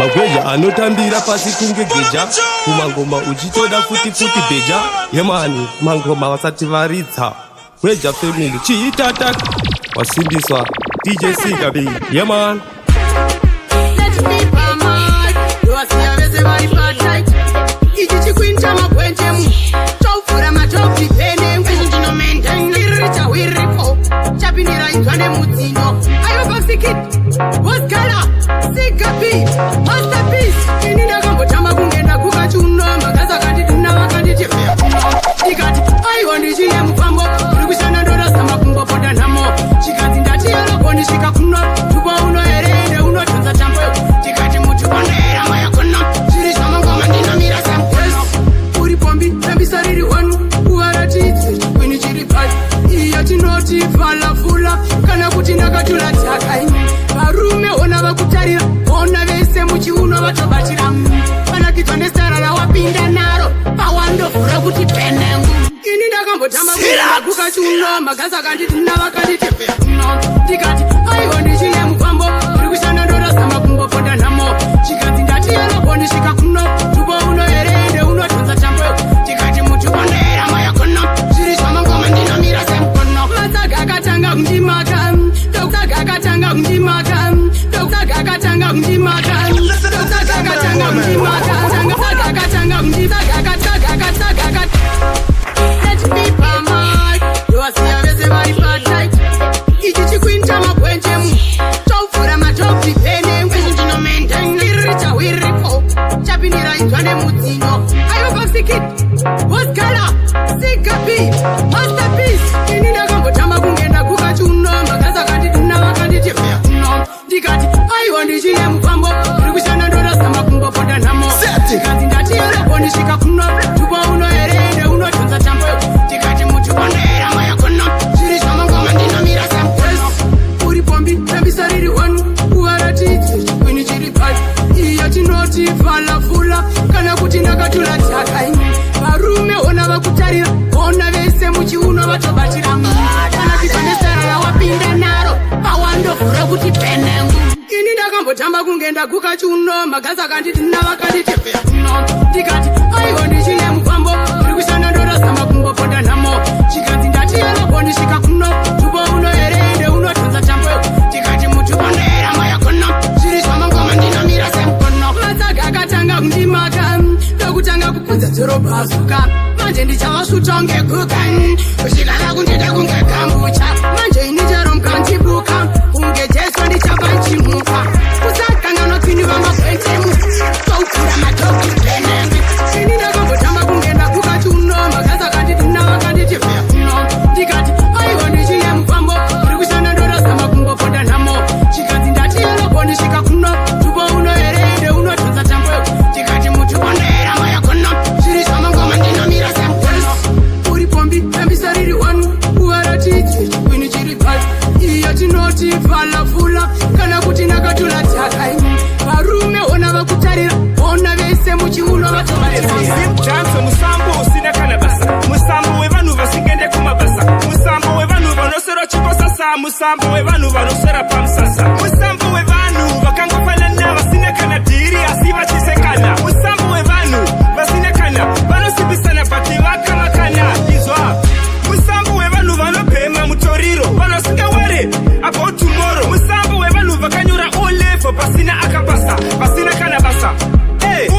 Magweja anotambira pasi kunge geja kumangoma uchitoda futi beja yemani mangoma wasati varidza Gweja family chiitata wasimbiswa DJ Sigabi yeman Let me pamad Yoasiya vese vari patight Ichi chikuinta makwenje mu Chaufura matopi pene Kwezu ndino maintain Irita wiripo Chapinira itwane mutino Ayo basikit Woskala Sigabi Masterpiece Inida kambo chamba kungenda kukachuno Magaza kandi tuna wakandi chifea Ikati Ayo ndichine mupambo Urikushana ndora sama kumbo poda namo Chikanzi ndati yalo koni shika kuno Tubo uno herende uno chonza champo Chikati mutu kondera maya kono Chiri shama ngoma ndina mira sempeso Uri pombi nambisa riri wanu Uwaratitse Kwini chiri pati Iya chinoti fala fula Kana kuti nakatula chaka Varume ona vakutarira Ona vese muchi uno vatobatira Kana kitwa nesara la wapinda naro Pawando fura kuti penengu Ini ndakambo tamba kuka chuno Magaza kandi tunava kandi tepea Tikati aiwa ndichine mupambo Urikushana ndora sama kumbo poda namo Chikanzi ndati yalo koni shika kuno Tubo uno herende uno tonza champo Tikati mutu kondera maya kono Shiri shama ngoma ndina mira semkono Masaga katanga mjimaka Doksaga katanga mjimaka Doksaga katanga mjimaka Doksaga katanga mjimaka Doksaga katanga mjimaka Let me pamad Yoasiya vese vari patight Ichi chikuinta makwenje mu Chaufura matopi pene Kwezu ndino maintain Irita wiripo Chapinira itwane mutino Ayo basikit Woskala Sigabi Masterpiece Inida kambo tamba kungenda kukachuno Magaza kandi tuna wakandi chifea Tikati aiwa ndichine mupambo Urikushana ndora sama kumbo poda namo Chikanzi ndati yalo koni shika kuno Tubo uno herende uno chonza champo Tikati mutu kondera maya kono Shiri shama ngoma ndina mira sempeso Uri pombi nambisa riri wanu Uwaratitse Kwini chiri pati Iya chinoti fala fula Kana kuti nakatula chaka Varume ona vakutarira Ona vese muchi uno vatobatira Kana kitwa nesara la wapinda naro Pawando fura kuti penengu Ini ndakambo tamba kungenda kukachuno Magaza kandi tunava kandi tepea Tikati aiwa ndichine mupambo Urikushana ndora sama kumbo poda namo Chikanzi ndati yalo koni shika kuno Tubo uno herende uno tonza champo Tikati mutu kondera maya kono Shiri shama ngoma ndina mira semkono Masaga katanga mjimaka Dokutanga kupunza zero basuka Manje ndichava sutonge kukan Ushikala kundida kunge kambucha Manje inijero mkantibuka Unge jeswa ndichava nchimuka Kusakanga notini vama kwentemu Kaukura matoki penenge Inida kambo tamba kungenda kukachuno Magaza kandi tunava kandi tifea Tikati aiwa ndichine mupambo Urikushana ndora sama kumbo poda namo Chikanzi ndati yalo koni shika kuno Tubo uno herende uno tonza champo Tikati mutu kondera maya kono Shiri shama ngoma ndina mira sempeso Uri pombi nambisa riri wanu Uwaratitse Kwini chiri pati Iya chinoti fala fula Kana kuti nakatula chaka Varume ona vakutarira Ona vese muchi uno vatobatira Simchanso musambo usina kana basa Musambo wevanu vasingende kumabasa Musambo wevanu vanosera chipo sasa Musambo wevanu vanosera pamsasa Musambo wevanu vakangofalana vasina kana diri asiva chisekana Musambo wevanu vasina kana vanosibisana pati vakamakana Izwa Musambo wevanu vanopema mutoriro Vanosinga ware about tomorrow Musambo wevanu vakanyura olevo pasina akabasa Pasina kana basa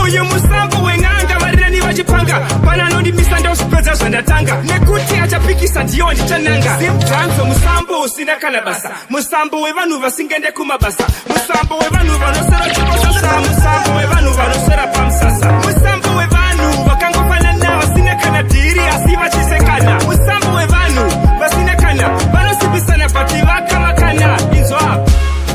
Uyu musambo wenganga varirani vachipanga Pananondi misanda usipedza zvandatanga Nekuti achapikisa ndiyo ndichananga Simchanso musambo usina kana basa Musambo wevanu vasingende kumabasa Musambo wevanu vanosera chiposasa Musambo wevanu vanosera pamsasa Musambo wevanu vakangofanana vasina kana diri asiva chisekana Musambo wevanu vasina kana vanosibisana pati vakamakana Inzwa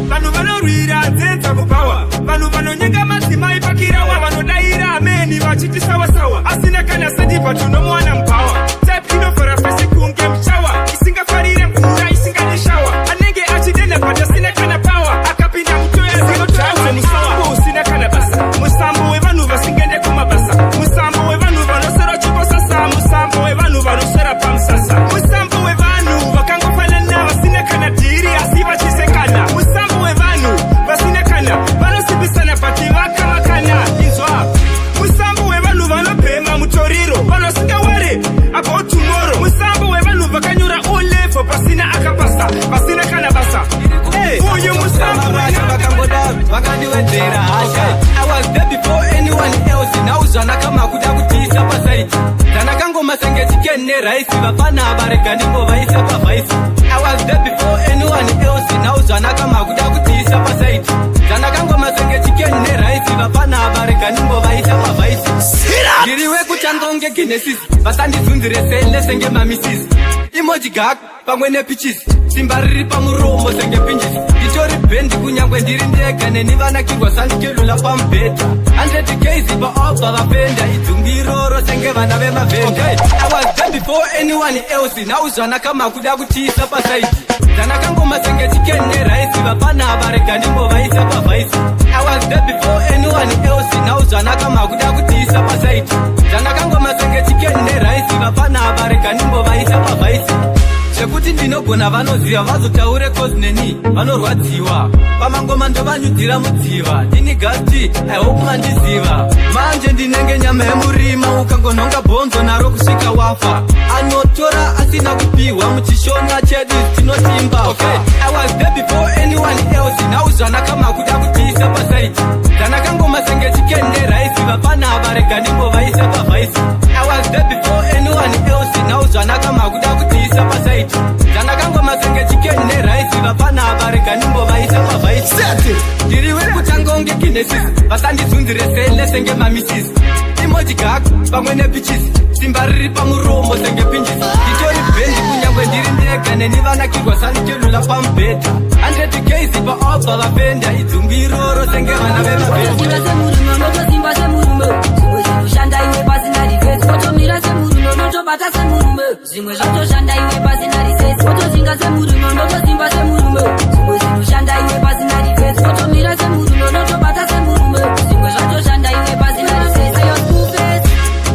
Vanu vanorwira dzenza kupawa Vanu vanonyenga madzimai pakirawa Vanodaira ameni vachiti sawa sawa Asina kana sadipa tunomwana mpawa Type inovhara fesi kunge mchawa Isingafarire mvura isinganishawa Anenge achidena but asina kana power Akapinda mtoya zinotawa Musambo usina kana basa Musambo wevanu vasingende kumabasa Musambo wevanu vanosera chipo sasa Musambo wevanu vanosera pamsasa Musambo wevanu vakangofanana vasina kana diri asiva chisekana Musambo wevanu vasina kana vanosibisana pati wandiwedzera hasha. I was there before anyone else. Nauzvana kama kuda kutiisa pasaiti. Tanakangoma senge chicken neraisi. Vapana varega ndingovaisa pavaisi. I was there before anyone else. Nauzvana kama kuda kutiisa pasaiti. Tanakangoma senge chicken neraisi. Vapana varega ndingovaisa pavaisi. Ndiriwe kuchandonge Genesis. Vasandizunzire sele senge mamisisi. Emoji gag pamwe nepitches. Simba riri pamuromo senge pinches. Nditori bendi kunyangwe ndiri ndega nenivanakirwa sandikelula pambeta. 100k zipa obva vapenda idzungiroro senge vana vemavenda. I was there before anyone else. Nauzvana kama kuda kutiisa pasaiti. Tanakangoma senge chicken neraisi. Vapana varega ndingovaisa pavaisi. I was there before anyone else. Nauzvana kama kuda kutiisa pasaiti. Tanakangoma senge chicken neraisi. Vapana varega ndingovaisa pavaisi. Sekuti ndinogona vanoziva vazotaure cause neni vanorwadziwa. Pamangoma ndovanyudzira mudziva. Ndini gasti I hope mandiziva. Manje ndinenge nyama yemurima ukangononga bhonzo naro kusvika wafa. Anotora asina kupiwa muchishona chedu tinotimba. Okay, I was there before anyone else. Nauzvana kama kuda kutiisa pasaiti. Tanakangoma senge chicken neraisi. Vapana varega ndingovaisa pavaisi. I was there before anyone else. Nauzvana kama kuda kutiisa pasaiti. Tanakangoma senge chicken neraisi. Vapana varega ndingovaisa pavaisi. Ndiriwe kutangonge Genesis. Vasandizunzire sele senge mamisisi. Emoji gag pamwe nepitches. Simba riri pamuromo senge pinches. Nditori bendi kunyangwe ndiri ndega nenivanakirwa sandikelula pambeta. 100k zipa obva vapenda idzungiroro senge vana vemavenda. Simba semurume zimwe zvinoshanda iwe pasina rifesi. Wotomira semurume unotobata semurume zvimwe zvatoshanda iwe pasina risesi. Wotozinga semurume unotosimba semurume zvimwe zvinoshanda iwe pasina rifesi. Wotomira semurume unotobata semurume zvimwe zvatoshanda iwe pasina risesi. Ayo kufesi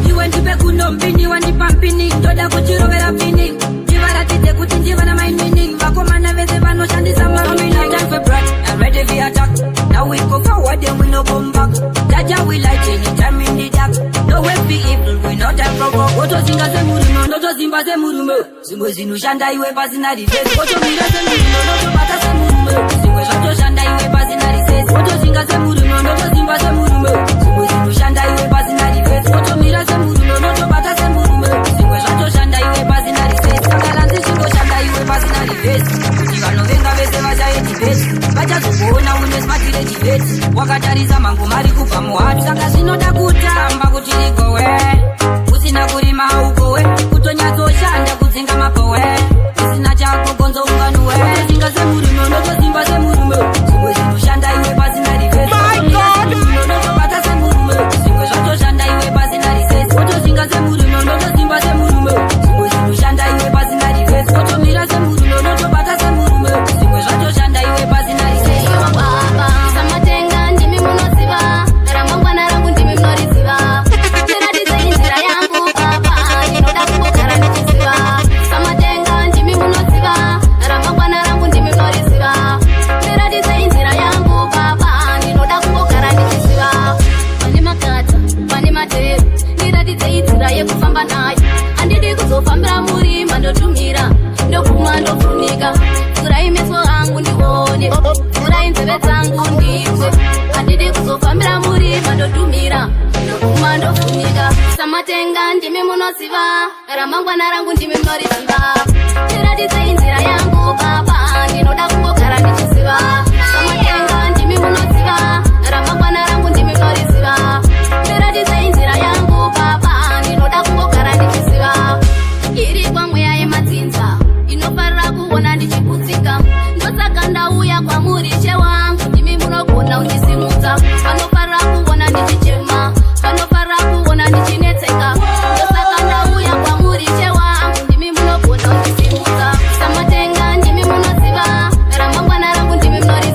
iwe ndipe kuno mpini wandipa mpini ndoda kuchirovera pini. Ndivaratidze kuti ndiva namaimeaning. Vakomana vese vanoshandisa mamina. Time for breath, I'm ready for attack. Now we go forward and we no come back. Jaja we light anytime in the dark. No way be evil, we not time for work. Wotozinga semurume, notozimba semurume zvimwe zvinoshanda iwe pasina rifesi. Wotomira semurume, notobata semurume zvimwe zvatoshanda iwe pasina risesi. Wotozinga semurume, notozimba semurume zvimwe zvinoshanda iwe pasina rifesi. Wotomira semurume, notobata semurume zvimwe zvatoshanda iwe pasina risesi. Sakaranzi zvingoshanda iwe pasina rifesi. Kuti vanovenga vese vachaye dibeti. Vachazokuona une smatire dibeti. Wakatarisa mangu mari kubva muhatu. Saka zvinoda kutamba kuti rigowe. Usina kurima haukowe. Kutonyatsoshanda kudzinga mapowe. Usina chako gonzo unganuwe. Wotozinga semurume, unotosimba semurume zvimwe zvinoshanda iwe pasina rifesi. Unotobata semurume zvimwe zvatoshanda iwe pasina risesi. Wotozinga semurume, unotosimba semurume zvimwe zvinoshanda iwe pasina rifesi. Wotomira semurume, unotobata semurume zvimwe zvatoshanda iwe pasina risesi. Samatenga ndimi munoziva. Ramangwana rangu ndimi munoriziva. Tiratidze njira yangu baba. Ndinoda kungogara ndichiziva. Samatenga ndimi munoziva. Ramangwana rangu ndimi munoriziva. Tiratidze njira yangu baba. Ndinoda kungogara ndichiziva. Pane makata, pane matero. Tiratidze nzira yekufamba nayo. Handidi kuzofambira murima ndotumira. Ndoguma ndofunika. Furai meso angu ndione. Furai nzeve dzangu ndinzwe. Handidi kuzofambira murima ndotumira. Ndoguma ndofunika. Samatenga ndimi munoziva. Ramangwana rangu ndimi munoriziva. Tiratidze nzira yangu baba. Ndinoda kungogara ndichiziva. Samatenga ndimi munoziva. Ramangwana rangu ndimi munoriziva. Tiratidze nzira yangu baba. Ndinoda kungogara ndichiziva. Iri kwamweya yemadzinza inofarira kuona ndichiputsika. Ndosaka ndauya kwamuri chewangu. Ndimi munogona undisimudza. Vanofarira kuona ndichichema. Vanofarira kuona ndichinetseka. Ndosaka ndauya kwamuri chewangu. Ndimi munogona undisimudza. Samatenga ndimi munoziva. Ramangwana rangu ndimi munoriziva.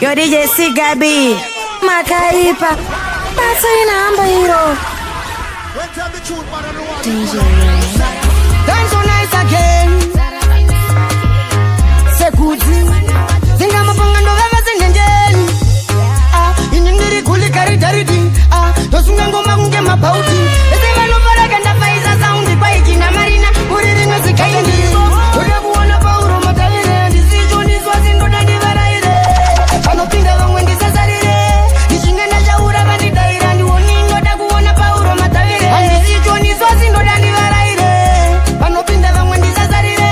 Yo DJ Sigabi Makaipa Basa inamba hiro DJ Ray Dance so nice again Sekuti Zinga mapanga ndo vema zingenjeni Iningiri kuli kari daridi Tosunga ngoma kunge mapauti Eze vano faraka nda faiza saundi kwa ikina marina Uriri ngasi kaindi Uda kuwana pauro matavire Ndisicho niswazi ndo dandi varaire Pano pinda vangwendi sasarire Nishingana jaura vandi daira Ndiwoni ndo da kuwana pauro matavire Ndisicho niswazi ndo dandi varaire Pano pinda vangwendi sasarire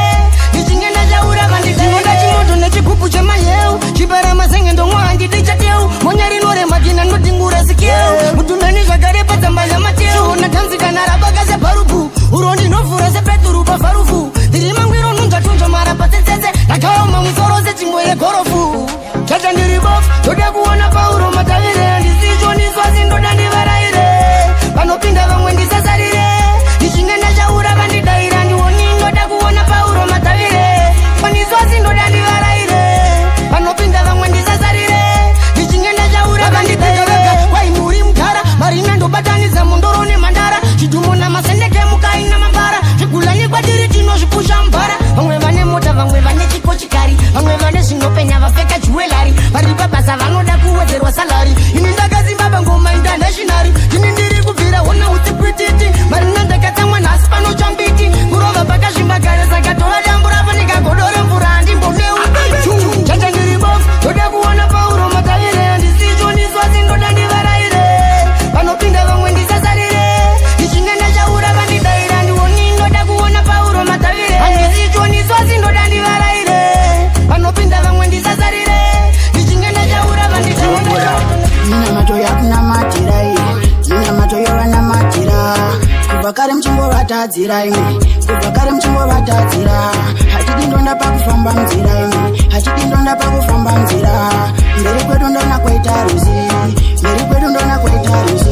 Nishingana jaura vandi daira Chingoda chimoto nechikupu chema yeu Chibara masenge ndo mwangi ticha teu Monyari nore magina ndo tingura sikeu Mutundani zagare patamba ya mateu Natanzika narabaka se parupu Urondi nofura se peturu pa farufu Dirima ngwiro nunja tunja mara patetsetse Nakao mamuzoro se chimboye korofu Chacha ndiribof Toda kuwana pauro matavire Ndisicho niswazi ndo dandi varaire Panopinda vangwendi sasarire Nishingana jaura vandi daira Ndiwoni ndo da kuwana pauro matavire Paniswazi ndo dandi varaire Panopinda vangwendi sasarire Nishingana jaura vandi daira Waimuri mkara Marina ndo batani za mundoro ni mandara Chidumo na masendeke mukai na mambara Chikulani kwa diri tino shipusha mbara Vangwe vane mota vangwe vane chiko chikari Vangwe vane sinopenya vafeka juelari Maripa basa vanoda kuwezerwa salari Inindaga zimbaba ngoma internationary Jinindiri kubira wana utipwititi Marina ndakata mwana aspano chambiti Kurova baka shimbagare sakatola jambura Vanika godore mfurandi mbone ubichu Chacha ngiribof Toda kuwana pauro matavire Ndisicho niswazi ndo dandi varaire Panopinda vangwendi sasarire Nishingana jaura vandi daira Ndiwoni ndo da kuwana pauro matavire Ndisicho niswazi ndo dandi varaire Panopinda vangwendi sasarire Nishingana jaura vandi daira Nina macho yakuna matirai Nina macho yorana matira Kubakare mchimbo vatadzira ime Kubakare mchimbo vatadzira Hachidi ndonda pakufamba mzira ime Hachidi ndonda pakufamba mzira Mberi kwetu ndona kwaita ruzi Mberi kwetu ndona kwaita ruzi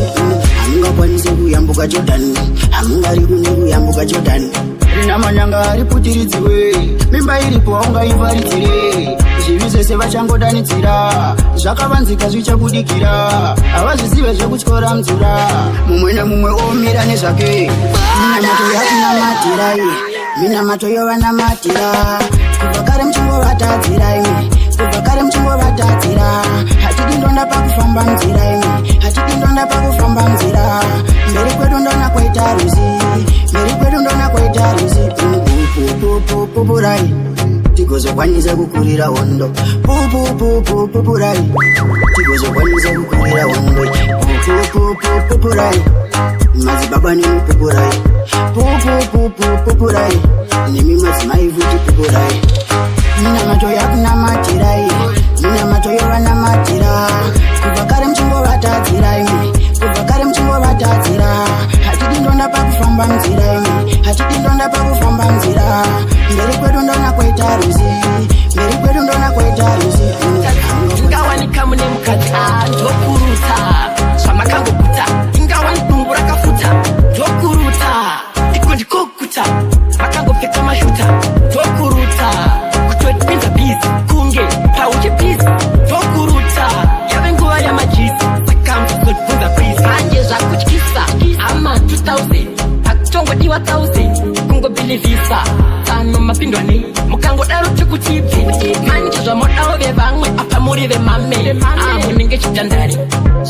Amunga kwanise kuyambuka Jordan Amunga rikune kuyambuka Jordan Rina manyanga ariputiridziwe Mimba iripo aunga ivaridzire Zvivize se vachangodanidzira Zvakavanzika zvichakudikira Havazvizive zvekutyora mzura Mumwe nemumwe omira nezvake Mina mato yakuna matirai Mina mato yovana matira Kubvakare mchimbo vatadzira ime Kubvakare mchimbo vatadzira Hachidi ndonda pakufamba mzira ime Hachidi ndonda pakufamba mzira Mberi kwedu ndona kwaita ruzi Mberi kwedu ndona kwaita ruzi Pupurai Tigozokwanisa kukurira hondo Pupurai Tigozokwanisa kukurira hondo Pupurai Mazibaba ni pupurai Pupurai Nimi mazimai vuti pupurai Mina macho yakuna matirai Mina macho yorana matira Kubakare mchimbo vatadzira ime Kubakare mchimbo vatadzira Hachidi ndonda pakufamba mzira ime Hachidi ndonda pakufamba mzira Mberi kwedu ndona kwaita ruzi Mberi kwedu ndona kwaita ruzi Ingawa ni kamune mukata Ndokuruta Swamakango kuta Ingawa ni tumbura kafuta Ndokuruta Iko ndikokuta Makango fika mashuta Ndokuruta Kutwe pinza bizi Kunge Pauche bizi Ndokuruta Yawe nguwa ya majisi Sakamfu kutfunza bizi Anje za kuchikisa Ama 2000 Hakutongo diwa 1000 Kungo bili visa Tano mapindwani Mukango daro chuku chipi Manchizwa modao ve vangwe Apa muri ve mame Muninge chitandari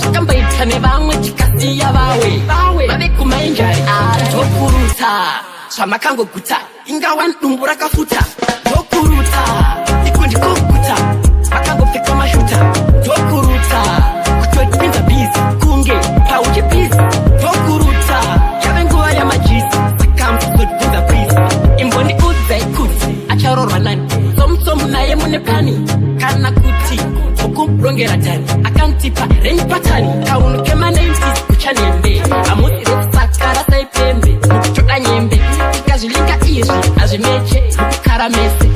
Shakamba itane vangwe Chikasi ya vawe Mave kumainjari Ndokuruta Swamakango kuta Ingawa ndumbura kafuta Ndokuruta Iko ndikokuta Makango fika mashuta Ndokuruta Kutwe pinza bizi Kunge Pauche bizi Ndokuruta Yawe nguwa ya majisi Sakamfu kutfunza bizi Imboni uze kuti Acharorwa nani Somsomu naye munepani Kana kuti Ukumrongera tani Akantipa rengi patani Kaunuke manenti Kuchanembe Amusi sakara saipembe Choka nyembe Ikazilinga izi Azimeche Karamese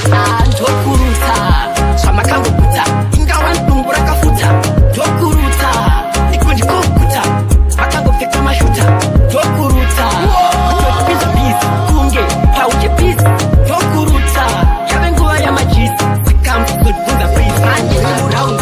Ndokuruta Swamakango kuta Ingawa ndumbura kafuta Ndokuruta Iko ndikokuta Makango fika mashuta Ndokuruta Kutwe bizi Kunge Pauche bizi Ndokuruta Yawe nguwa ya majisi Sakamfu kutfunza bizi Anje round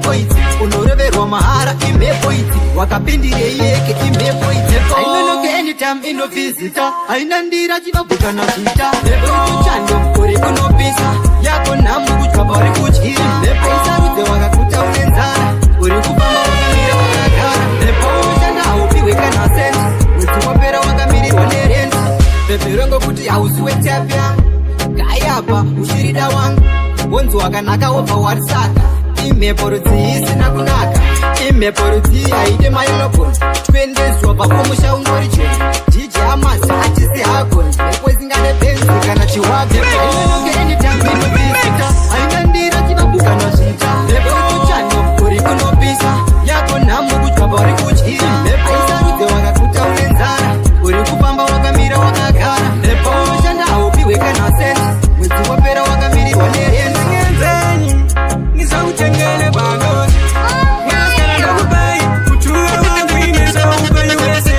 imhepo idzi, unoreverwa mahara imhepo idzi, wakapindirei yeke imhepo idzi. Ainonoke anytime inovhizita, haina ndira chinobuka nazvita. Mhepo inochando uri kunopisa, yako nhamu kudya pauri kudyira. Mhepo isarudze wakakuta une nzara, uri kufamba wakamira wakagara. Mhepo unoshanda haupiwe kana sendi, mwedzi wapera wakamirirwa nerendi. Pepero kuti hausiwe tapya, gayapa ushirida wangu, wonzi wakanaka wobva warisaka. Imhepo rudzi isina kunaka, imhepo rudzi haide mayeloboni, twendezwa pakomusha ungori choni, jiji amasi achisi hagoni, mhepo isingane benzi kana chiwaga. Ainonoke anytime inovhizita, haina ndira chinobuka nazvita. Mhepo inochando uri kunopisa, yako nhamu kudya pauri kudyira. Mhepo isarudze wakakuta une nzara, uri kufamba wakamira wakagara. Mhepo unoshanda haupiwe kana sendi, mwedzi wapera wakamirirwa nerendi. Nizakutengele bangoni, ngaskana ndokubai, kutuwe wangu ineza upenyu wese.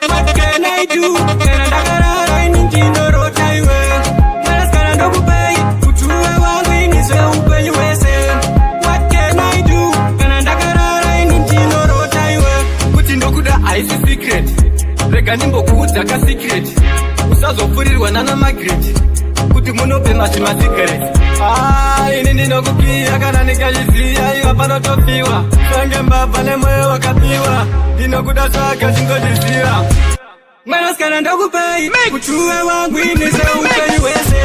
What can I do? Kana ndakarara inindindorota iwe. Ngaskana ndokubai, kutuwe wangu ineza upenyu wese. What can I do? Kana ndakarara inindindorota iwe. Kuti ndokuda haisi secret, rega nimbokuudza ka secret, usazopfurirwa nana Margaret, kuti munopema zvimasigareti. Ini ndinokupiya kana ndikazviziya, iwa panotofiwa sange mbabva nemwoyo wakapiwa, ndinokuda saka chingondiziva. Mwanasikana ndokupai, kutuwe wangu inese upenyu wese.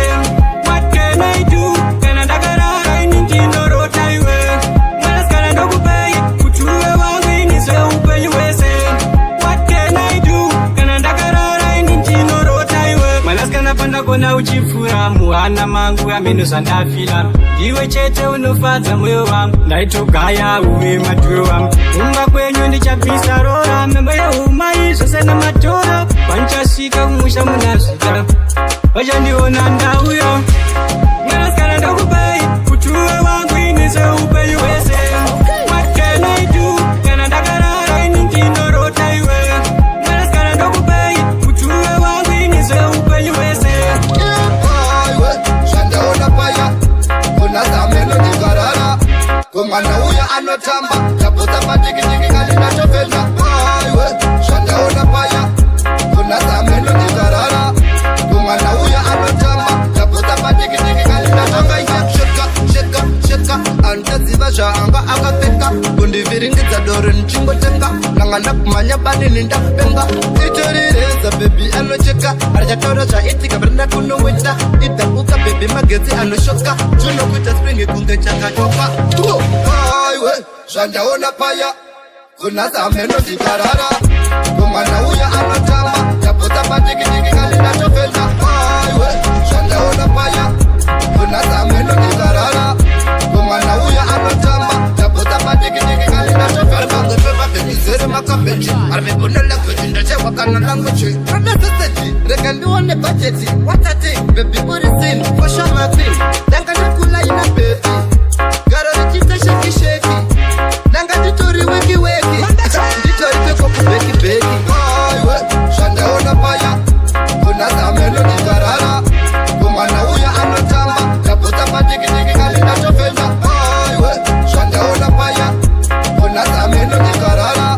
What can I do? Kana ndakarara ini ndindorota iwe. Mwanasikana ndokupai, kutuwe wangu inese upenyu wese. What can I do? Kana ndakarara ini ndindorota iwe. Mwanasikana pandakona uchifura muhana mangu ameno zvandafila, ndiwe chete unofadza mwoyo wangu, ndaitogaya uve madhuri wangu. Kumba kwenyu ndichabvisa rora, membo yeumai zvose namatora, pandichasvika kumusha munazvita, vachandiona ndauyo. Mwanasikana ndokupai, kutuwe wangu inese upenyu wese. What can I do? Kana ndakarara ini ndindorota iwe. Mwanasikana ndokupai, kutuwe wangu inese upenyu wese. Kumwana uya anotamba, tapota patikitiki kali nachofenda. Aiwe, shandaona paya, kuna zameno nikarara. Kumwana uya anotamba, tapota patikitiki kali nachofenda. Sheka, sheka, antaziva zvaanga akapfeka, kundiviringidza doro nichingotenga, nangana kumanya bani ndakupenga. Itorireza baby anocheka, arichataura zvaitika brenda kunowita, idhabuka baby magetsi anoshoka, tunokuita springi kunge chakachoka. Aiwe, zvandaona paya, kuna zameno ndikarara. Kumwana uya anotamba, tapota patikitiki kali nachofenda. Aiwe, zvandaona paya, kuna zameno ndikarara. Kumwana uya anotamba, tapota patikitiki kali nachofenda. Zere makabeji, armebona language, ndachewa kana language. Radaseti, reka ndione budgeti, watati, baby urisin, fasha matin, danga nakula ina baby. Garori chita sheki sheki, danga jitori weki weki, jitori peko kubeki beki. Aiwe, shandaona paya, kuna zameno nikarara. Kumwana uya anotamba, tapota patikitiki kali nachofenda. Aiwe, shandaona paya, kuna zameno nikarara.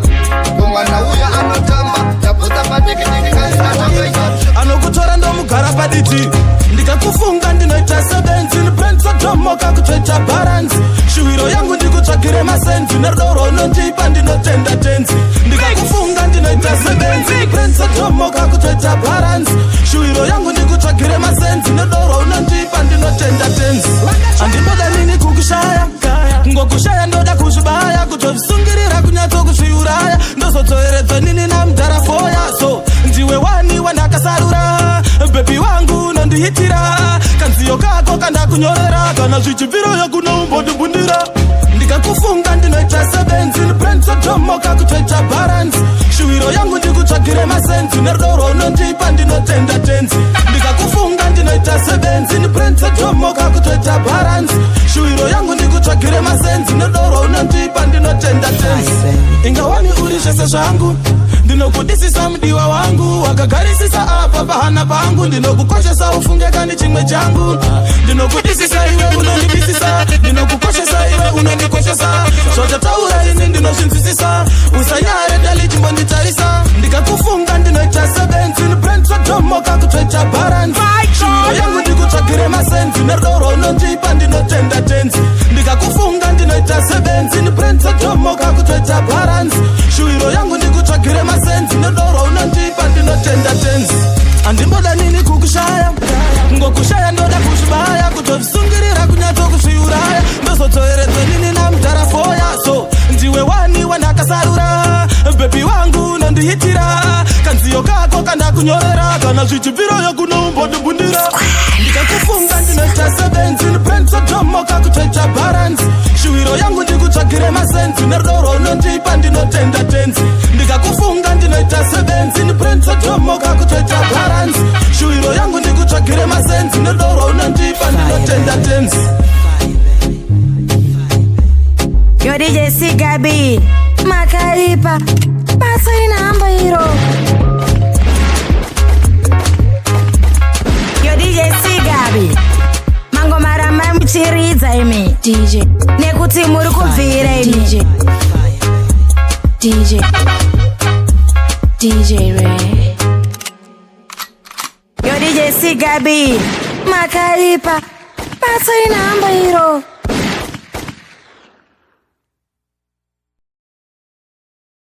Kumwana uya anotamba, tapota patikitiki kali nachofenda. Anokutora ndomugara paditi, ndikakufunga ndinoita sebenzi, nipenza tomoka kutsvecha baranzi. Shuwiro yangu ndikutsvagire masenzi, nerudo rwaunondipa ndinotenda tenzi. Ndikakufunga ndinoita sebenzi, nipenza tomoka kutsvecha baranzi. Shuwiro yangu ndikutsvagire masenzi, nerudo rwaunondipa ndinotenda tenzi. Andimboda nini kukushaya, kungokushaya ndoda kuzvibaya, kutozvisungirira kunyatsokusviuraya, ndozodzoeredza nini namudharafoya. So ndiwe wani wandakasarura, bebi wangu nondiitira, kanziyo kako kandakunyorera, kana zvichibviro yakuna umbondibundira. Ndikakufunga ndinoita sebenzi, nipenza tomoka kutsvecha baranzi. Shuwiro yangu ndikutsvagire masenzi, nerudo rwaunondipa ndinotenda tenzi. Ndikakufunga ndinoita sebenzi, nipenza tomoka kutsvecha baranzi. Shuwiro yangu ndikutsvagire masenzi, nerudo rwaunondipa ndinotenda tenzi. Ingawani uri zvese zvangu, ndinokudisisa mudiwa wangu, wakagarisisa apa pahana pangu, ndinokukoshesa ufunge kani chimwe changu. Ndinokudisisa iwe unondidisisa, ndinokukoshesa iwe unondikoshesa, tenzi ndikakufunga ndinoita sebenzi niprensa tomoka kutoita baransi shuwiro yangu ndikutsvagire masenzi nedorwa unondipa ndinotenda tenzi andimboda nini kukushaya ngokushaya ndoda kuzvibaya kutozvisungirira kunyatsokusviuraya ndozotoeredzwe nini namudharafoya so ndiwe wani wandakasarura bebi wangu nondiitira kanziyo kako kandakunyorera kana zvichibviroyo kunombondibundira ndikakufunga ndinoita sebenzi niprensotomoka kutoita baransi shuwiro yangu ndikutsvagire masenzi nerudoro unondipa ndinotenda tenzi ndikakufunga ndinoita sebenzi niprensotomoka kutoita baransi shuwiro yangu ndikutsvagire masenzi nerudoro unondipa ndinotenda tenzi Yo DJ Sigabi makaipa basa inamba hiro. Yo DJ Sigabi mango marama muchiridza imi DJ nekuti muri kubvira imi DJ Ray. Yo DJ Sigabi makaipa basa inamba hiro.